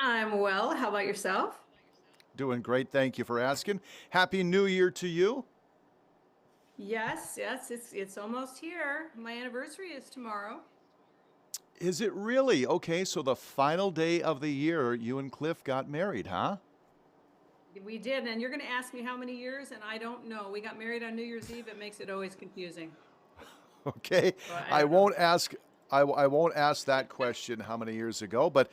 I'm well. How about yourself? Doing great. Thank you for asking. Happy New Year to you. Yes, yes, it's almost here. My anniversary is tomorrow. Is it really? Okay, so the final day of the year, you and Cliff got married, huh? We did, and you're going to ask me how many years, and I don't know. We got married on New Year's Eve. It makes it always confusing. Okay, So I I don't know. won't ask. I won't ask that question how many years ago, but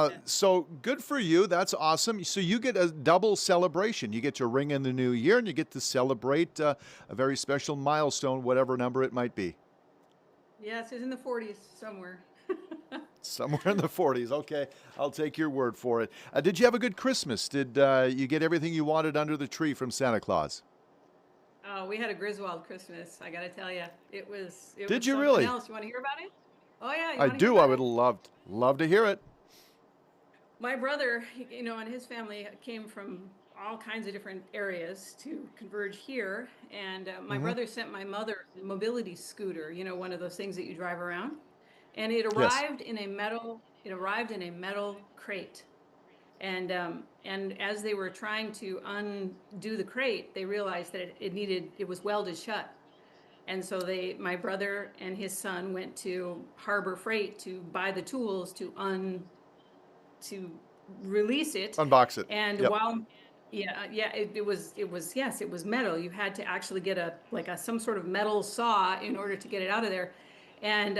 Yeah. so good for you. That's awesome. So you get a double celebration. You get to ring in the new year, and you get to celebrate a very special milestone, whatever number it might be. Yes, it's in the 40s somewhere. Somewhere in the 40s. Okay, I'll take your word for it. Did you have a good Christmas? Did you get everything you wanted under the tree from Santa Claus? Oh, we had a Griswold Christmas. I got to tell you, it was Did you something really? else. You want to hear about it? Oh yeah, you I want to hear do. I about would it? love to hear it. My brother, and his family came from all kinds of different areas to converge here. And my Hmm. brother sent my mother a mobility scooter, one of those things that you drive around. And it Yes. arrived in a metal crate. And as they were trying to undo the crate, they realized that it was welded shut. And so my brother and his son went to Harbor Freight to buy the tools to release it. Unbox it. And Yep. while yeah, it was yes, it was metal. You had to actually get some sort of metal saw in order to get it out of there. And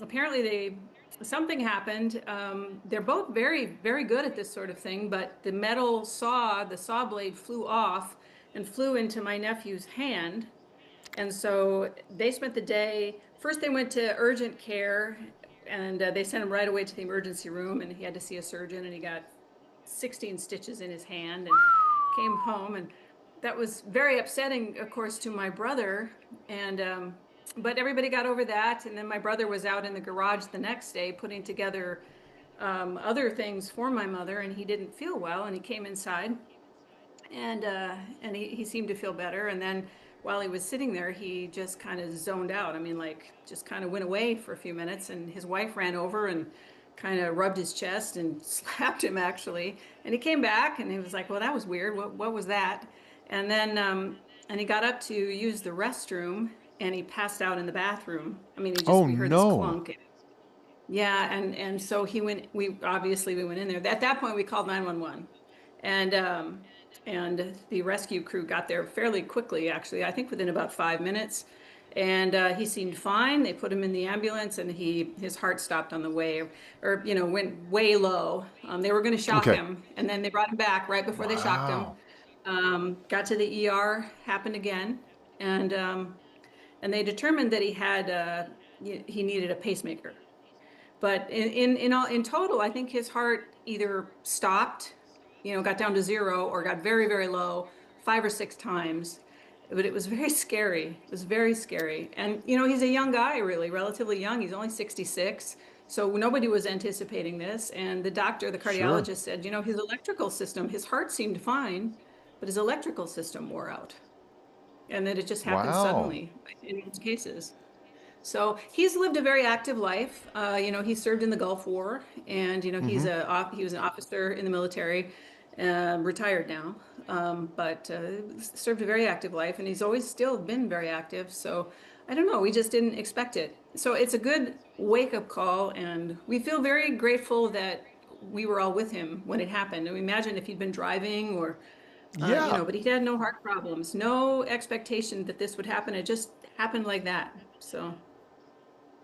apparently something happened. They're both very, very good at this sort of thing, but the saw blade flew off and flew into my nephew's hand. And so they spent the day. First, they went to urgent care, and they sent him right away to the emergency room, and he had to see a surgeon, and he got 16 stitches in his hand and came home. And that was very upsetting, of course, to my brother. And but everybody got over that. And then my brother was out in the garage the next day putting together other things for my mother, and he didn't feel well, and he came inside and he seemed to feel better. And then while he was sitting there, he just kind of zoned out. I mean, like just kind of went away for a few minutes. And his wife ran over and kind of rubbed his chest and slapped him actually. And he came back and he was like, "Well, that was weird. What was that?" And then and he got up to use the restroom and he passed out in the bathroom. I mean, Oh we heard this no. clunk. Yeah, and so we went in there. At that point we called 911. And the rescue crew got there fairly quickly, actually, I think within about 5 minutes. And he seemed fine. They put him in the ambulance, and his heart stopped on the way, or went way low. They were going to shock Okay. him, and then they brought him back right before they shocked him. Wow. Got to the ER, happened again, and and they determined that he needed a pacemaker. But in total, I think his heart either stopped, got down to zero, or got very, very low 5 or 6 times. But it was very scary. It was very scary. And he's a young guy, really, relatively young. He's only 66. So nobody was anticipating this. And the Sure. cardiologist said, his heart seemed fine, but his electrical system wore out. And that it just happened Wow. suddenly in most cases. So he's lived a very active life. He served in the Gulf War, and Hmm. he was an officer in the military, retired now, but served a very active life, and he's always still been very active. So I don't know, we just didn't expect it. So it's a good wake up call, and we feel very grateful that we were all with him when it happened. And imagine if he'd been driving or, Yeah. but he had no heart problems, no expectation that this would happen. It just happened like that. So.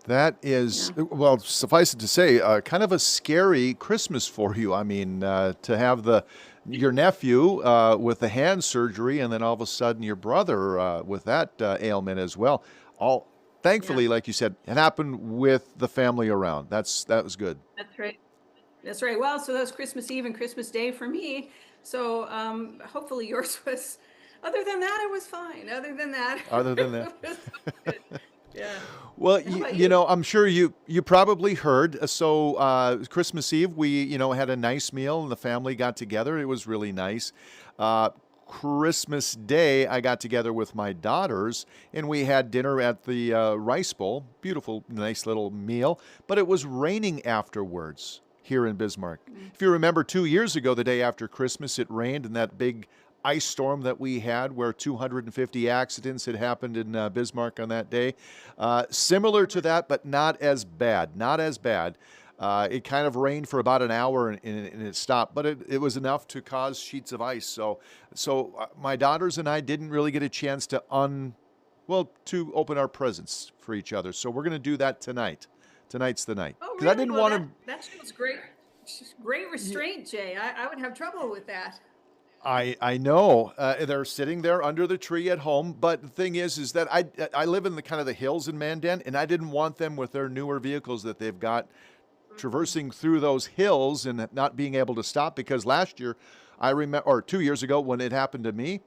That is, Yeah. well, suffice it to say, kind of a scary Christmas for you. I mean, to have your nephew with the hand surgery, and then all of a sudden your brother with that ailment as well. All Yeah, thankfully, like you said, it happened with the family around. That was good. that's right. That's right. Well, so that was Christmas Eve and Christmas Day for me. So hopefully yours was, other than that, it was fine. Other than that, Other than that. it was good. Yeah. Well, How about you you? know, I'm sure you probably heard. So Christmas Eve, we had a nice meal and the family got together. It was really nice. Uh, Christmas Day, I got together with my daughters and we had dinner at the Rice Bowl. Beautiful, nice little meal. But it was raining afterwards. here in Bismarck. Mm. If you remember 2 years ago, the day after Christmas, it rained, and that big ice storm that we had where 250 accidents had happened in Bismarck on that day. Similar to that, but not as bad. Not as bad. It kind of rained for about an hour and it stopped, but it was enough to cause sheets of ice. So my daughters and I didn't really get a chance to to open our presents for each other. So we're going to do that tonight. Tonight's the night Oh, because I really? didn't Well, want that shows great to. restraint, Jay. I would have trouble with that. I know they're sitting there under the tree at home, but the thing is that I live in the kind of the hills in Mandan, and I didn't want them with their newer vehicles that they've got Mhm. traversing through those hills and not being able to stop. Because last year, I remember, or 2 years ago when it happened to me,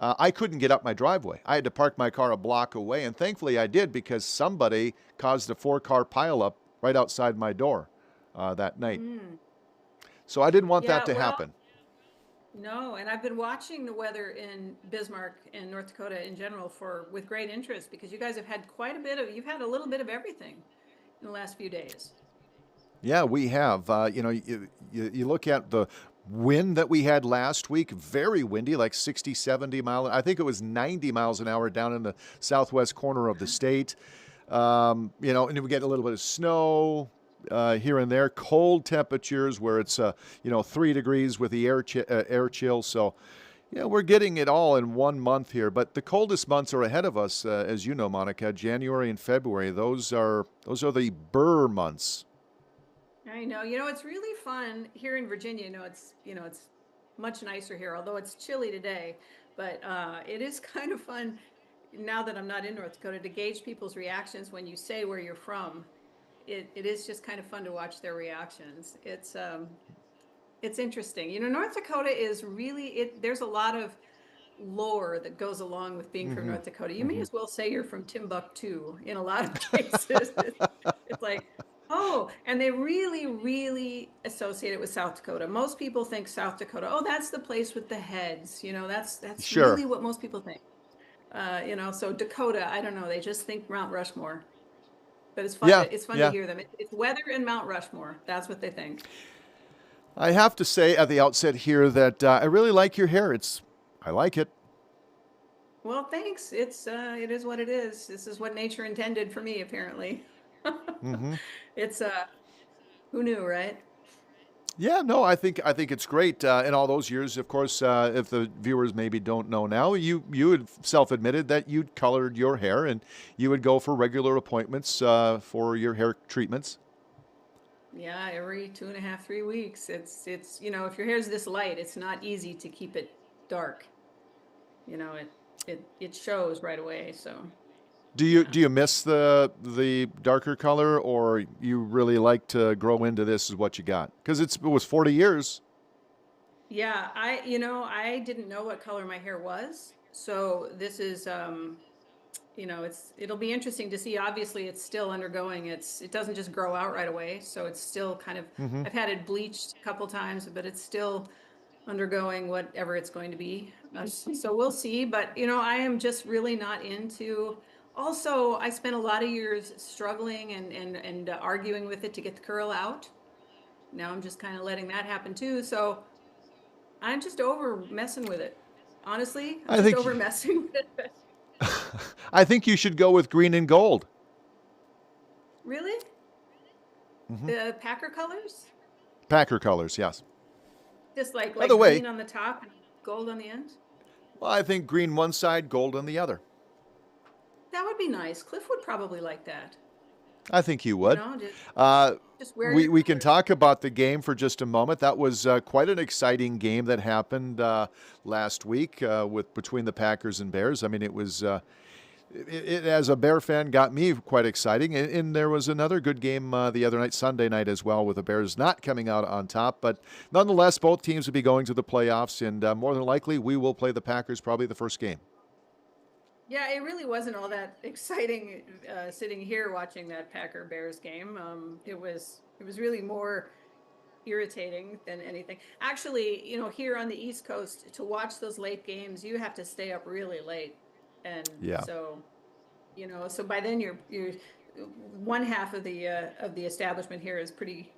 I couldn't get up my driveway. I had to park my car a block away, and thankfully I did because somebody caused a 4-car pileup right outside my door that night. Mm. So I didn't want that Yeah, to well, happen. no, and I've been watching the weather in Bismarck and North Dakota in general for with great interest because you guys have had you've had a little bit of everything in the last few days. Yeah, we have. You look at the wind that we had last week, very windy, like 60, 70 mile. I think it was 90 miles an hour down in the southwest corner of the state. And then we get a little bit of snow here and there. Cold temperatures where it's 3 degrees with the air chill. So yeah, we're getting it all in 1 month here. But the coldest months are ahead of us, as you know, Monica. January and February. Those are the Burr months. I know. You know, it's really fun here in Virginia. It's much nicer here, although it's chilly today. But it is kind of fun now that I'm not in North Dakota to gauge people's reactions when you say where you're from. It is just kind of fun to watch their reactions. It's interesting. You know, North Dakota is really it. There's a lot of lore that goes along with being from Hmm. North Dakota. You may Hmm. as well say you're from Timbuktu in a lot of cases. It's like, oh, and they really, really associate it with South Dakota. Most people think South Dakota, oh, that's the place with the heads. You know, that's Sure. really what most people think. So Dakota, I don't know, they just think Mount Rushmore. But Yeah, it's fun to yeah. hear them. It's weather and Mount Rushmore. That's what they think. I have to say at the outset here that I really like your hair. I like it. Well, thanks. It is what it is. This is what nature intended for me, apparently. Hmm. It's who knew, right? Yeah, no, I think it's great. In all those years, of course, if the viewers maybe don't know now, you had self-admitted that you'd colored your hair and you would go for regular appointments for your hair treatments. Yeah, every 2.5, 3 weeks. It's if your hair's this light, it's not easy to keep it dark. It shows right away. So Do you yeah. do you miss the darker color, or you really like to grow into this is what you got? Because it was 40 years. Yeah, I didn't know what color my hair was. So this is it'll be interesting to see. Obviously, it's still undergoing. It doesn't just grow out right away. So it's still kind of Hmm. I've had it bleached a couple times, but it's still undergoing whatever it's going to be. So we'll see. But I am just really not into. Also, I spent a lot of years struggling and arguing with it to get the curl out. Now I'm just kind of letting that happen too. So I'm just over messing with it. Honestly, I'm I just think over messing with it. I think you should go with green and gold. Really? Hmm. The Packer colors? Packer colors, yes. Just By the like way, green on the top and gold on the end? well, I think green one side, gold on the other. That would be nice. Cliff would probably like that. I think he You would. know, just Uh, just wear your we can colors. talk about the game for just a moment. That was quite an exciting game that happened last week with between the Packers and Bears. I mean, as a Bear fan, got me quite exciting. And there was another good game the other night, Sunday night as well, with the Bears not coming out on top. But nonetheless, both teams will be going to the playoffs, and more than likely, we will play the Packers probably the first game. Yeah, it really wasn't all that exciting sitting here watching that Packer Bears game. It was really more irritating than anything. Actually, here on the East Coast, to watch those late games, you have to stay up really late. And Yeah. so by then you're one half of the establishment here is pretty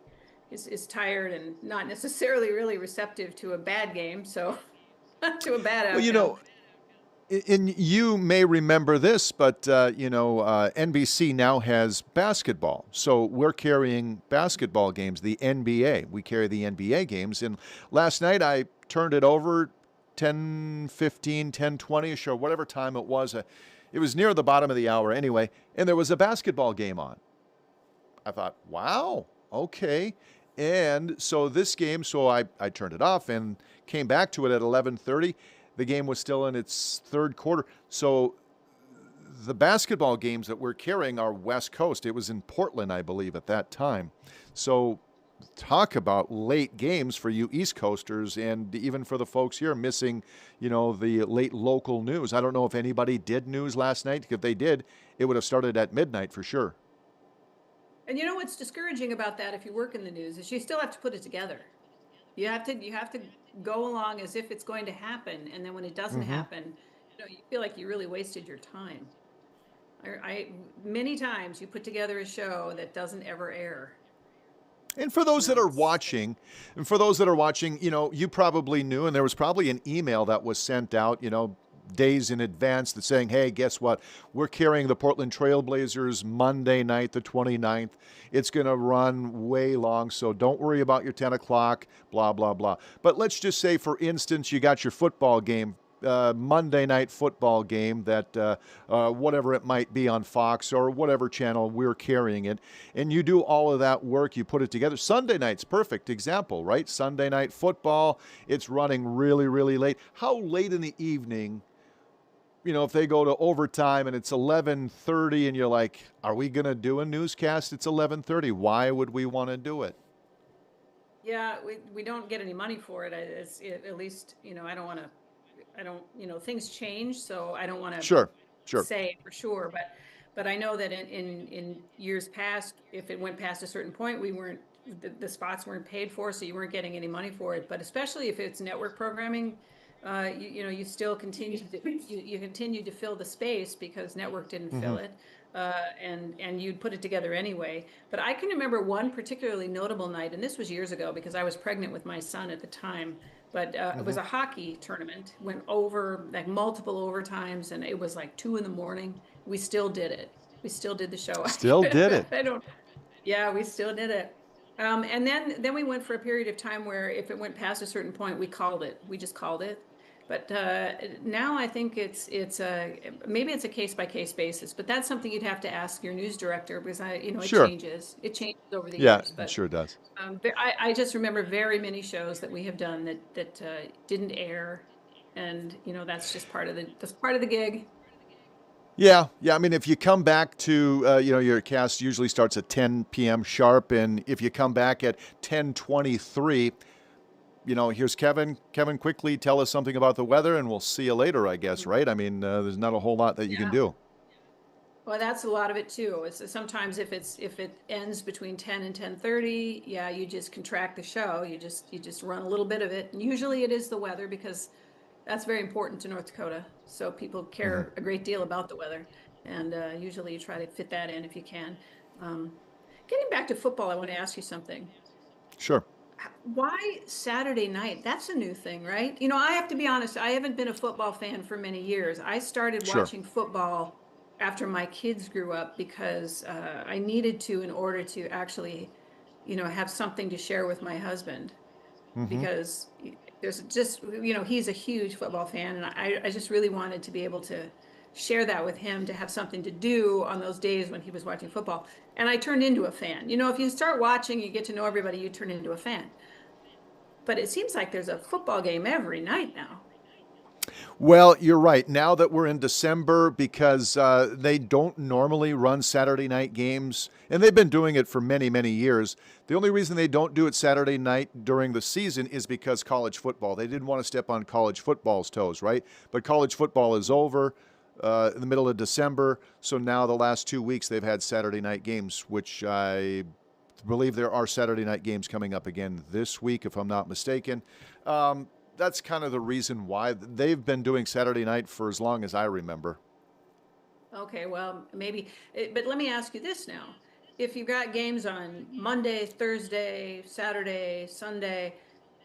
is tired and not necessarily really receptive to a bad game, so to a bad Well, outcome. and you may remember this, but NBC now has basketball. So we're carrying basketball games, the NBA. We carry the NBA games. And last night I turned it over 10:15, 10:20ish, or whatever time it was. It was near the bottom of the hour anyway, and there was a basketball game on. I thought, wow, okay. And so this game, so I turned it off and came back to it at 11:30. The game was still in its third quarter. So the basketball games that we're carrying are West Coast. It was in Portland, I believe, at that time. So talk about late games for you East Coasters, and even for the folks here missing, the late local news. I don't know if anybody did news last night. If they did, it would have started at midnight for sure. And you know what's discouraging about that if you work in the news is you still have to put it together. You have to go along as if it's going to happen, and then when it doesn't Mm-hmm. happen, you feel like you really wasted your time. I many times you put together a show that doesn't ever air. And for those that are It's watching, you probably knew, and there was probably an email that was sent out, days in advance that saying, hey, guess what? We're carrying the Portland Trailblazers Monday night, the 29th. It's going to run way long, so don't worry about your 10 o'clock, blah, blah, blah. But let's just say, for instance, you got your football game, Monday night football game that whatever it might be on Fox or whatever channel we're carrying it, and you do all of that work, you put it together. Sunday night's perfect example, right? Sunday night football, it's running really, really late. How late in the evening? If they go to overtime and it's 11:30 and you're like, are we going to do a newscast? It's 11:30. Why would we want to do it? Yeah, we don't get any money for it. At least, I don't want to, I don't, things change, so I don't want to Sure, sure. say for sure, but I know that in years past, if it went past a certain point, we weren't the spots weren't paid for, so you weren't getting any money for it. But especially if it's network programming, you still continue to you continue to fill the space because network didn't Mm-hmm. fill it, and you'd put it together anyway. But I can remember one particularly notable night, and this was years ago because I was pregnant with my son at the time. But it Mm-hmm. was a hockey tournament, went over like multiple overtimes, and it was like 2 in the morning. We still did it. We still did the show. Still did it. I don't. Yeah, we still did it. And then we went for a period of time where if it went past a certain point, we called it. We just called it. But now I think it's maybe it's a case by case basis. But that's something you'd have to ask your news director because it Sure. changes. It changes over the Yeah, years. it But sure does. I just remember very many shows that we have done that didn't air, and that's just part of the gig. Yeah, yeah. I mean, if you come back to, your cast usually starts at 10 p.m. sharp, and if you come back at 10:23, here's Kevin. Kevin, quickly tell us something about the weather, and we'll see you later, I guess, right? I mean, there's not a whole lot that you can Yeah. do. Well, that's a lot of it too. It's sometimes if it ends between 10 and 10:30, yeah, you just contract the show. You just run a little bit of it. And usually it is the weather because that's very important to North Dakota. So people Hmm. care a great deal about the weather, and usually you try to fit that in if you can. Um, Getting back to football, I want to ask you something. Sure, Why Saturday night? That's a new thing, right? I have to be honest, I haven't been a football fan for many years. I started sure. watching football after my kids grew up because I needed to in order to actually, have something to share with my husband Hmm. because there's just, he's a huge football fan, and I just really wanted to be able to share that with him, to have something to do on those days when he was watching football. And I turned into a fan. If you start watching, you get to know everybody, you turn into a fan. But it seems like there's a football game every night now. Well, you're right. Now that we're in December, because they don't normally run Saturday night games, and they've been doing it for many, many years. The only reason they don't do it Saturday night during the season is because college football. They didn't want to step on college football's toes, right? But college football is over in the middle of December, so now the last 2 weeks they've had Saturday night games, which I believe there are Saturday night games coming up again this week, if I'm not mistaken. That's kind of the reason why they've been doing Saturday night for as long as I remember. Okay, well, maybe, but let me ask you this now. if you've got games on Monday, Thursday, Saturday, Sunday,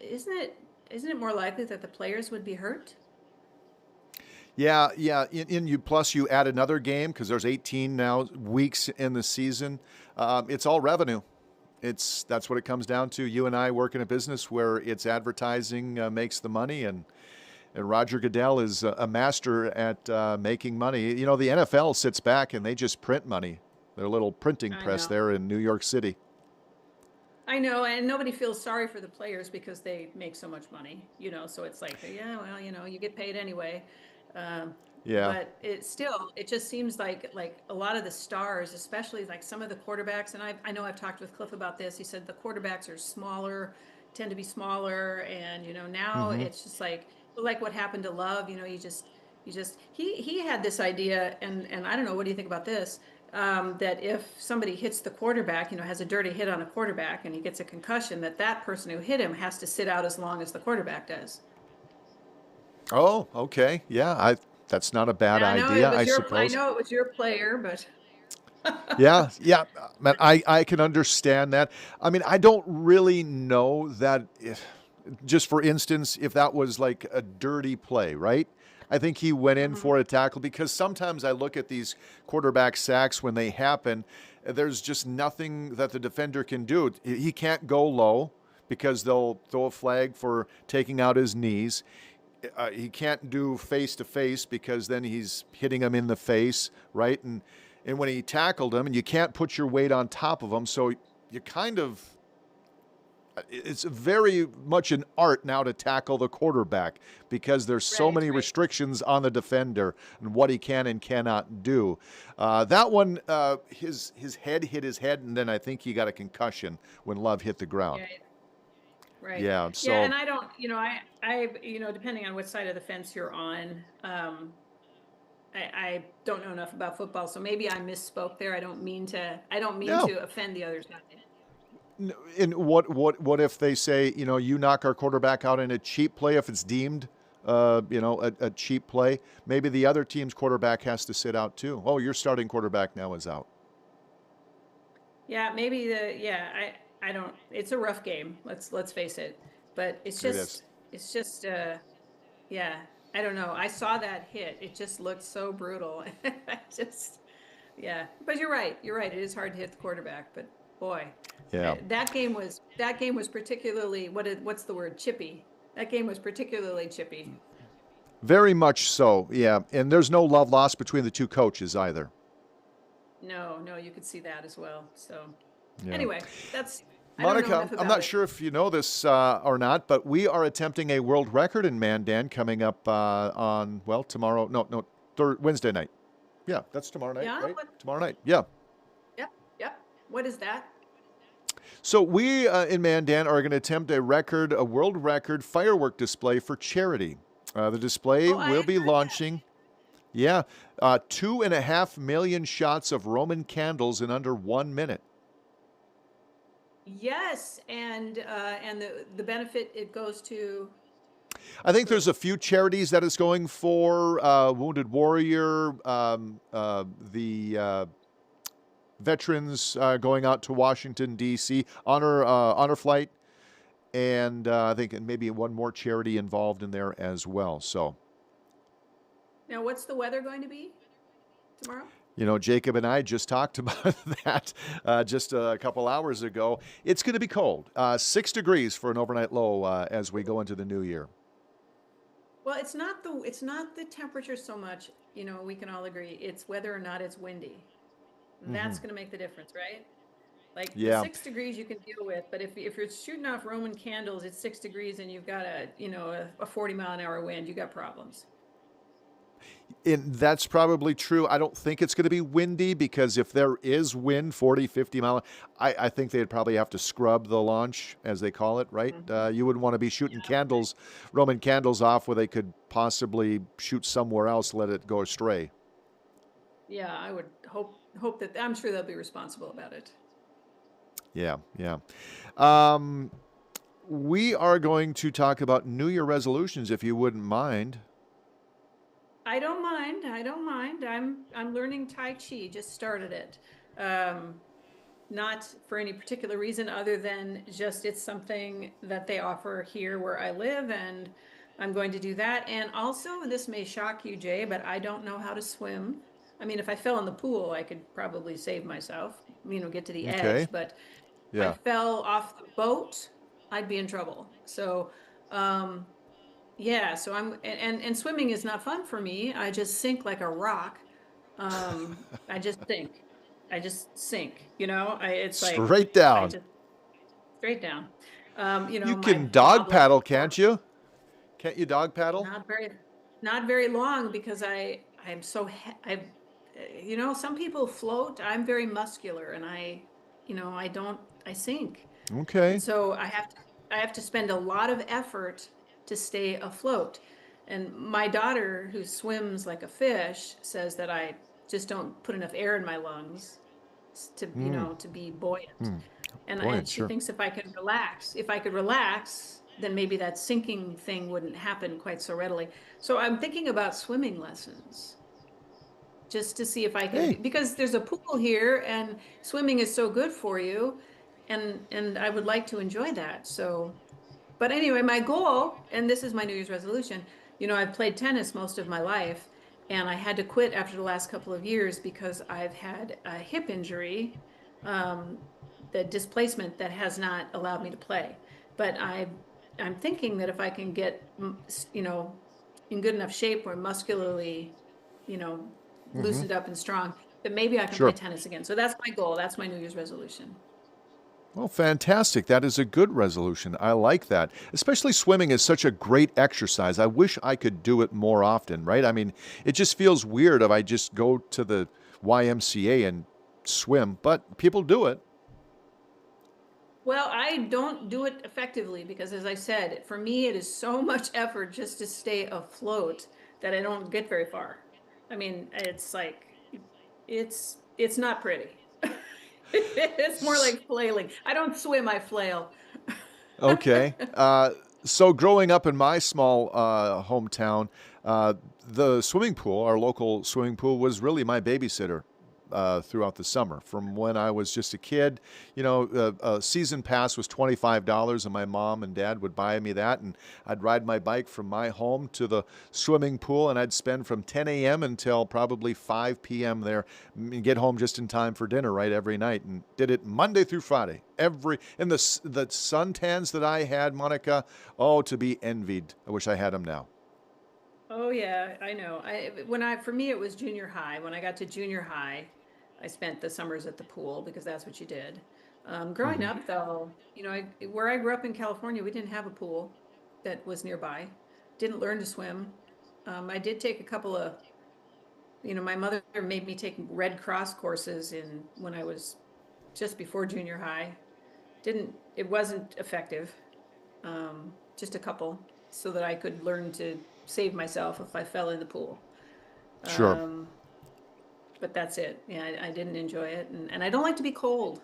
isn't it isn't it more likely that the players would be hurt? Yeah, yeah. In you plus you add another game because there's 18 now weeks in the season. It's all revenue. That's what it comes down to. You and I work in a business where it's advertising makes the money, and Roger Goodell is a master at making money. You know, the NFL sits back and they just print money. Their little printing I press know. there in New York City. I know, and nobody feels sorry for the players because they make so much money, so it's like, yeah, well, you get paid anyway. Um, Yeah. but it just seems like a lot of the stars, especially like some of the quarterbacks, and I know I've talked with Cliff about this. He said the quarterbacks are smaller, tend to be smaller, and now Mm-hmm. it's just like what happened to Love, he had this idea, and I don't know, what do you think about this? That if somebody hits the quarterback, has a dirty hit on a quarterback and he gets a concussion, that person who hit him has to sit out as long as the quarterback does. Oh, okay. Yeah, I that's not a bad Now, idea, I I suppose. know it was your player, but Yeah, yeah, man, I can understand that. I mean, I don't really know that if, just for instance, if that was like a dirty play, right? I think he went in Mhm. for a tackle because sometimes I look at these quarterback sacks when they happen, there's just nothing that the defender can do. He can't go low because they'll throw a flag for taking out his knees. He can't do face to face because then he's hitting him in the face, right? And when he tackled him, and you can't put your weight on top of him, so you kind of it's very much an art now to tackle the quarterback because there's so Right, many right. restrictions on the defender and what he can and cannot do. That one, his head hit his head, and then I think he got a concussion when Love hit the ground. Yeah, right. Yeah, Yeah, so and I don't, depending on what side of the fence you're on, I don't know enough about football, so maybe I misspoke there. I don't mean no. to offend the other side. And what if they say, you knock our quarterback out in a cheap play if it's deemed, a cheap play? Maybe the other team's quarterback has to sit out too. Oh, your starting quarterback now is out. Yeah, maybe I don't, it's a rough game. Let's face it. But It is. it's just yeah, I don't know. I saw that hit. It just looked so brutal. I just yeah. But you're right. You're right. It is hard to hit the quarterback, but boy, Yeah. that game was particularly what's the word? Chippy. That game was particularly chippy. Very much so. Yeah. And there's no love lost between the two coaches either. No, no, you could see that as well. So Yeah. anyway, that's I don't know Monica, enough I'm about not it. sure if you know this or not, but we are attempting a world record in Mandan coming up on, well, tomorrow. No, no, Wednesday night. Yeah, that's tomorrow night, Yeah, right? what Tomorrow night. Yeah. yep, yep. What is that? So we in Mandan are going to attempt a world record firework display for charity. The display Oh, I will be heard that. launching, yeah, 2.5 million shots of Roman candles in under 1 minute. Yes, and the benefit it goes to I think who? there's a few charities that it's going for. Wounded Warrior, the veterans going out to Washington D.C. Honor flight, and I think maybe one more charity involved in there as well. So Now, what's the weather going to be tomorrow? Jacob and I just talked about that just a couple hours ago. It's going to be cold, 6 degrees for an overnight low as we go into the new year. Well, it's not the temperature so much, we can all agree. It's whether or not it's windy. Hmm. That's going to make the difference, right? Like the Yeah, 6 degrees you can deal with, but if you're shooting off Roman candles at 6 degrees and you've got a 40-mile-an-hour wind, you got problems. and that's probably true. I don't think it's going to be windy because if there is wind, 40, 50 mile, I think they'd probably have to scrub the launch, as they call it, right? Hmm. You wouldn't want to be shooting candles, Roman candles off where they could possibly shoot somewhere else, let it go astray. Yeah, I would hope that I'm sure they'll be responsible about it. Yeah, yeah. Um, we are going to talk about New Year resolutions, if you wouldn't mind. I don't mind. I don't mind. I'm learning Tai Chi. Just started it. Um, not for any particular reason other than just it's something that they offer here where I live, and I'm going to do that. And also, this may shock you, Jay, but I don't know how to swim. I mean, if I fell in the pool, I could probably save myself, get to the Okay. edge. But if I Yeah. fell off the boat, I'd be in trouble. So, um, yeah, so and swimming is not fun for me. I just sink like a rock. I just sink. I just sink, it's like Straight I down. just straight down. You My can dog wobbler, paddle, can't you? Can't you dog paddle? not very not very long because I'm so some people float. I'm very muscular and I don't I sink. And Okay. so I have to spend a lot of effort to stay afloat. And my daughter, who swims like a fish, says that I just don't put enough air in my lungs Hmm. to be buoyant. Hmm. And Buoyant, she sure. thinks if I could relax, then maybe that sinking thing wouldn't happen quite so readily. So I'm thinking about swimming lessons just to see if I can, Hey. because there's a pool here and swimming is so good for you, and I would like to enjoy that. So, but anyway, my goal, and this is my New Year's resolution, I've played tennis most of my life, and I had to quit after the last couple of years because I've had a hip injury, um, the displacement that has not allowed me to play. But I'm thinking that if I can get, in good enough shape or muscularly, you know, Mm-hmm. loosened up and strong, that maybe I can play Sure. tennis again. So that's my goal. That's my New Year's resolution. Well, fantastic. That is a good resolution. I like that. Especially swimming is such a great exercise. I wish I could do it more often, right? I mean, it just feels weird if I just go to the YMCA and swim, but people do it. Well, I don't do it effectively because, as I said, for me, it is so much effort just to stay afloat that I don't get very far. I mean, it's not pretty. It's more S- like flailing. I don't swim, I flail. Okay. So growing up in my small hometown, uh, the swimming pool, our local swimming pool, was really my babysitter throughout the summer. From when I was just a kid, a season pass was $25, and my mom and dad would buy me that, and I'd ride my bike from my home to the swimming pool, and I'd spend from 10 a.m. until probably 5 p.m. there, and get home just in time for dinner, right, every night, and did it Monday through Friday. And the suntans that I had, Monica, oh, to be envied. I wish I had them now. Oh yeah, I know. For me it was junior high. When I got to junior high, I spent the summers at the pool because that's what you did. Growing Hmm. up though, where I grew up in California, we didn't have a pool that was nearby. Didn't learn to swim. I did take a couple of, my mother made me take Red Cross courses in when I was just before junior high. It wasn't effective. Just a couple so that I could learn to save myself if I fell in the pool. Sure. Um, but that's it. Yeah, I didn't enjoy it. And I don't like to be cold.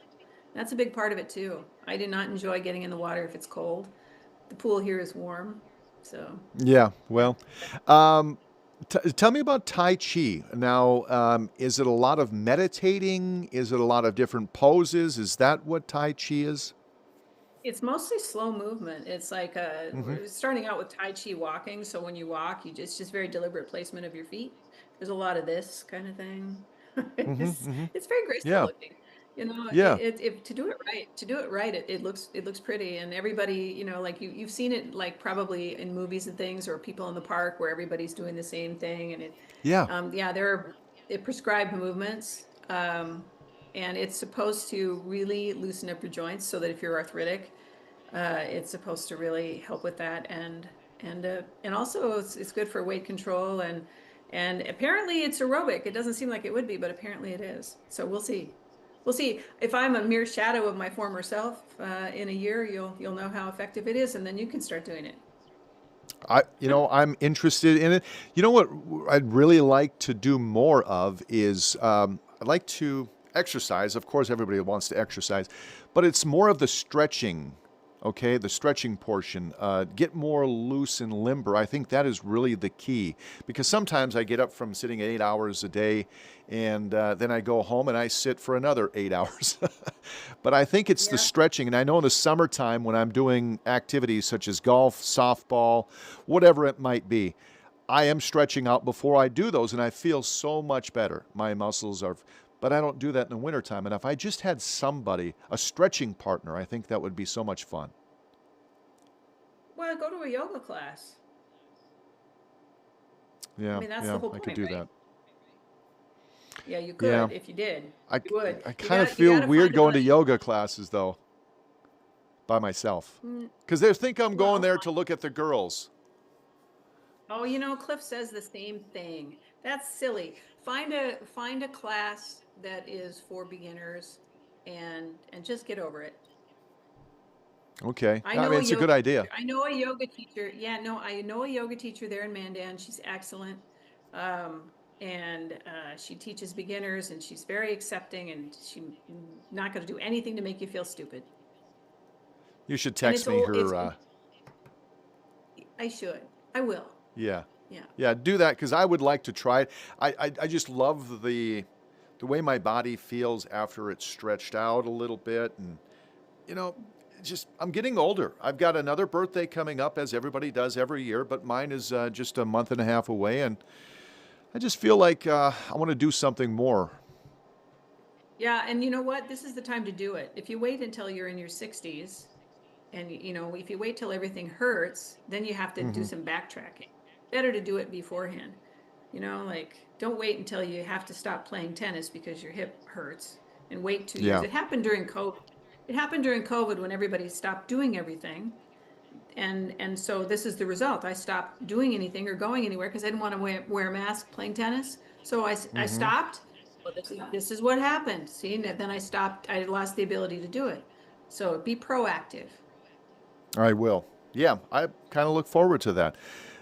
That's a big part of it too. I do not enjoy getting in the water if it's cold. The pool here is warm. So, Yeah, yeah. well, um, tell me about Tai Chi. Now, is it a lot of meditating? Is it a lot of different poses? Is that what Tai Chi is? It's mostly slow movement. It's like Mm-hmm. we're starting out with Tai Chi walking. So when you walk, it's just very deliberate placement of your feet. There's a lot of this kind of thing. Mm-hmm. It's Mm-hmm. it's very graceful Yeah. looking. Yeah. To do it right, it looks pretty. And everybody, like you've seen it like probably in movies and things or people in the park where everybody's doing the same thing. And Yeah. yeah, there are prescribed movements. And it's supposed to really loosen up your joints so that if you're arthritic, it's supposed to really help with that, and also it's good for weight control, and apparently it's aerobic. It doesn't seem like it would be, but apparently it is. So we'll see. We'll see if I'm a mere shadow of my former self. In a year, you'll know how effective it is, and then you can start doing it. I'm interested in it. You know what I'd really like to do more of is I'd like to exercise. Of course, everybody wants to exercise, but it's more of the stretching Okay, the stretching portion, get more loose and limber. I think that is really the key because sometimes I get up from sitting 8 hours a day and then I go home and I sit for another 8 hours. But I think it's the Yeah. stretching. And I know in the summertime when I'm doing activities such as golf, softball, whatever it might be, I am stretching out before I do those and I feel so much better. My muscles are, but I don't do that in the wintertime. And if I just had somebody, a stretching partner, I think that would be so much fun. Well, go to a yoga class. I Yeah, mean, that's the yeah, whole I could point, do right? that. Yeah, you Yeah, could if you did. I, You would. I You kind of got you feel got to weird find a going to buddy. yoga classes though by myself Mm, because they think I'm going well, there to look at the girls. oh, Cliff says the same thing. That's silly. Find a class that is for beginners and just get over it. Okay, I I know mean a it's a yoga good idea. teacher. I know a yoga teacher. Yeah, no, I know a yoga teacher there in Mandan. She's excellent. And she teaches beginners and she's very accepting and she's not going to do anything to make you feel stupid. You should And text me it's her. I should. I will. Yeah, Yeah. yeah, do that because I would like to try it. I just love the way my body feels after it's stretched out a little bit, and you know, just I'm getting older. I've got another birthday coming up, as everybody does every year, but mine is just a month and a half away, and I just feel like I want to do something more. Yeah, and you know what? This is the time to do it. If you wait until you're in your 60s and if you wait till everything hurts, then you have to do Hmm. some backtracking. Better to do it beforehand. Like don't wait until you have to stop playing tennis because your hip hurts and wait 2 years. Yeah. It happened during COVID. It happened during COVID when everybody stopped doing everything. And so this is the result. I stopped doing anything or going anywhere because I didn't want to wear a mask playing tennis. So I Hmm. stopped. Well, this is what happened. See, and then I stopped. I lost the ability to do it. So be proactive. I will. Yeah, I kind of look forward to that.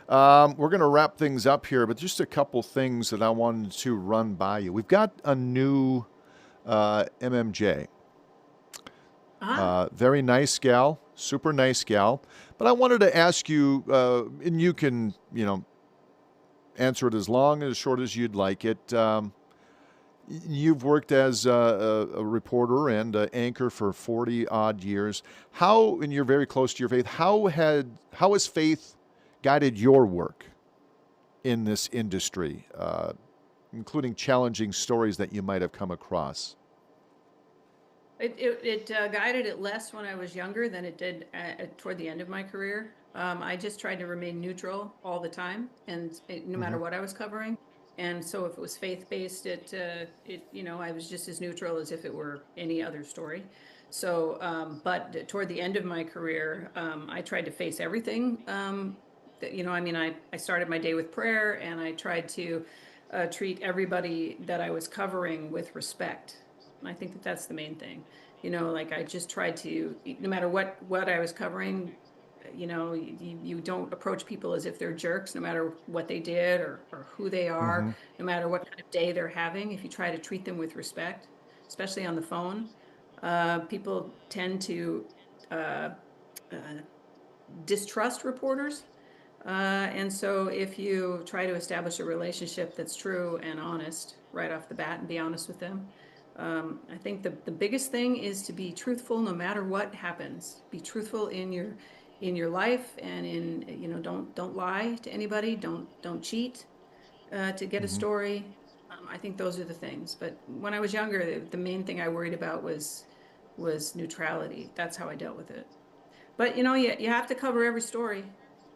We're going to wrap things up here, but just a couple things that I wanted to run by you. We've got a new MMJ. Ah, Very nice gal, super nice gal. But I wanted to ask you, and you can, answer it as long as short as you'd like it. You've worked as a reporter and an anchor for 40 odd years. How, and you're very close to your faith, how has faith guided your work in this industry, including challenging stories that you might have come across? it guided it less when I was younger than it did toward the end of my career. I just tried to remain neutral all the time, and no Hmm. matter what I was covering. And so if it was faith-based, I was just as neutral as if it were any other story. So, but toward the end of my career, I tried to face everything. I started my day with prayer, and I tried to treat everybody that I was covering with respect. And I think that that's the main thing. Like I just tried to, no matter what I was covering, you don't approach people as if they're jerks, no matter what they did or who they are, Hmm. no matter what kind of day they're having. If you try to treat them with respect, especially on the phone, people tend to uh, uh, distrust reporters. And so if you try to establish a relationship that's true and honest right off the bat and be honest with them, I think the biggest thing is to be truthful no matter what happens. Be truthful in your life and don't lie to anybody. Don't cheat to get a Hmm. story. I think those are the things. But when I was younger, the main thing I worried about was neutrality. That's how I dealt with it. But you have to cover every story,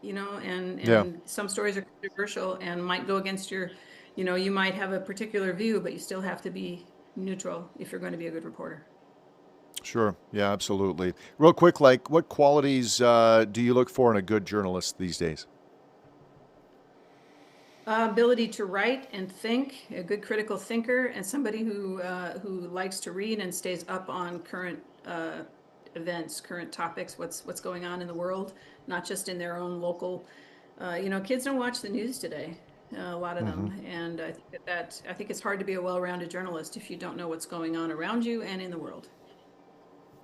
and Yeah, some stories are controversial and might go against you might have a particular view, but you still have to be neutral if you're going to be a good reporter. sure. Yeah, absolutely. Real quick, like what qualities do you look for in a good journalist these days? Ability to write and think, a good critical thinker, and somebody who likes to read and stays up on current events, current topics, what's going on in the world, not just in their own local. Kids don't watch the news today, a lot of Hmm. them, and I think it's hard to be a well-rounded journalist if you don't know what's going on around you and in the world.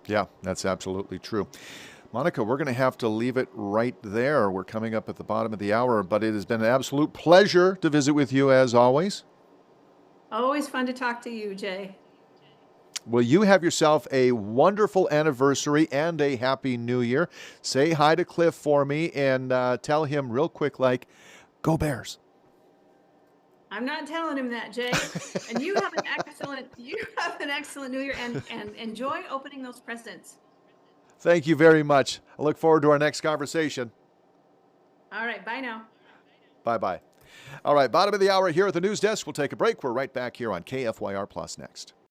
Yeah, that's absolutely true. Monica, we're going to have to leave it right there. We're coming up at the bottom of the hour, but it has been an absolute pleasure to visit with you as always. Always fun to talk to you, Jay. Well, you have yourself a wonderful anniversary and a happy new year. Say hi to Cliff for me and tell him real quick, like, go Bears. I'm not telling him that, Jay. And you have an excellent new year, and enjoy opening those presents. Thank you very much. I look forward to our next conversation. All right, bye now. Bye-bye. All right, bottom of the hour here at the news desk. We'll take a break. We're right back here on KFYR Plus next.